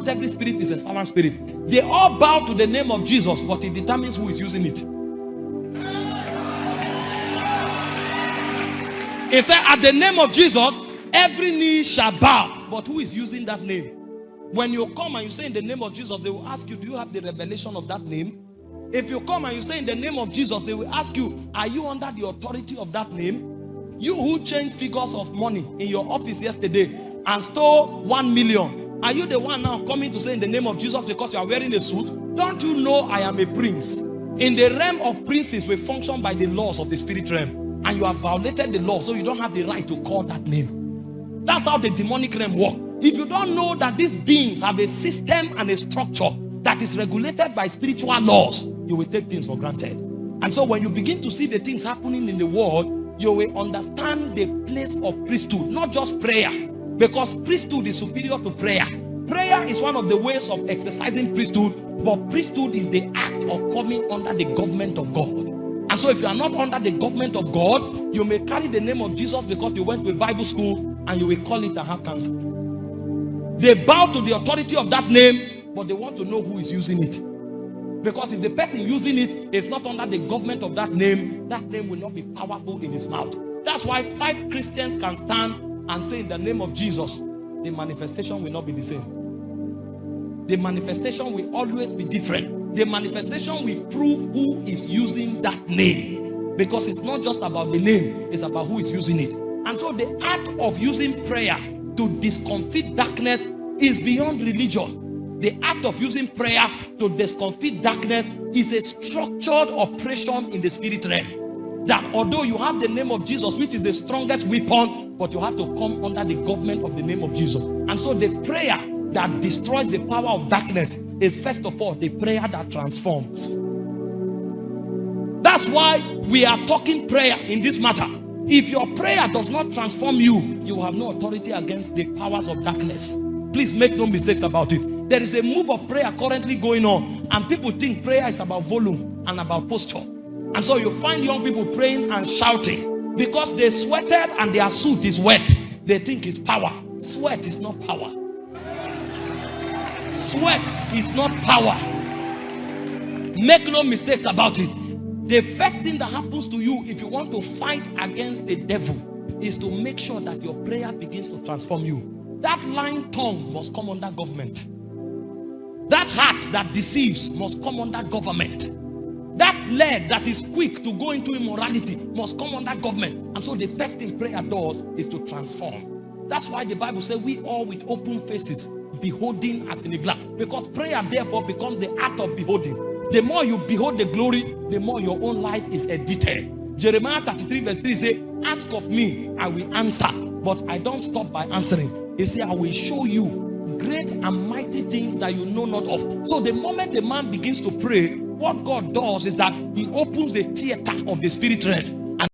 not every spirit is a servant spirit. They all bow to the name of Jesus, but it determines who is using it. It said, at the name of Jesus, every knee shall bow. But who is using that name? When you come and you say in the name of Jesus, they will ask you, do you have the revelation of that name? If you come and you say in the name of Jesus, they will ask you, are you under the authority of that name? You who changed figures of money in your office yesterday and stole 1 million, are you the one now coming to say in the name of Jesus because you are wearing a suit? Don't you know I am a prince? In the realm of princes, we function by the laws of the spirit realm, and you have violated the law, so you don't have the right to call that name. That's how the demonic realm works. If you don't know that these beings have a system and a structure that is regulated by spiritual laws, you will take things for granted. And so when you begin to see the things happening in the world, you will understand the place of priesthood, not just prayer, because priesthood is superior to prayer. Prayer is one of the ways of exercising priesthood, but priesthood is the act of coming under the government of God. And so if you are not under the government of God, you may carry the name of Jesus because you went to a Bible school and you will call it and have cancer. They bow to the authority of that name, but they want to know who is using it. Because if the person using it is not under the government of that name will not be powerful in his mouth. That's why 5 Christians can stand and say in the name of Jesus, the manifestation will not be the same. The manifestation will always be different. The manifestation will prove who is using that name. Because it's not just about the name, it's about who is using it. And so the art of using prayer to discomfit darkness is beyond religion. The act of using prayer to discomfit darkness is a structured operation in the spirit realm. That although you have the name of Jesus, which is the strongest weapon, but you have to come under the government of the name of Jesus. And so the prayer that destroys the power of darkness is first of all the prayer that transforms. That's why we are talking prayer in this matter. If your prayer does not transform you, you have no authority against the powers of darkness. Please make no mistakes about it. There is a move of prayer currently going on, and people think prayer is about volume and about posture. And so you find young people praying and shouting because they sweated and their suit is wet. They think it's power. Sweat is not power. Sweat is not power. Make no mistakes about it. The first thing that happens to you if you want to fight against the devil is to make sure that your prayer begins to transform you. That lying tongue must come under government. That heart that deceives must come under government. That leg that is quick to go into immorality must come under government. And so the first thing prayer does is to transform. That's why the Bible says we all with open faces, beholding as in a glass. Because prayer therefore becomes the act of beholding. The more you behold the glory, the more your own life is edited. Jeremiah 33 verse 3 says, ask of me, I will answer. But I don't stop by answering. He said, I will show you great and mighty things that you know not of. So the moment the man begins to pray, what God does is that he opens the theater of the spirit realm.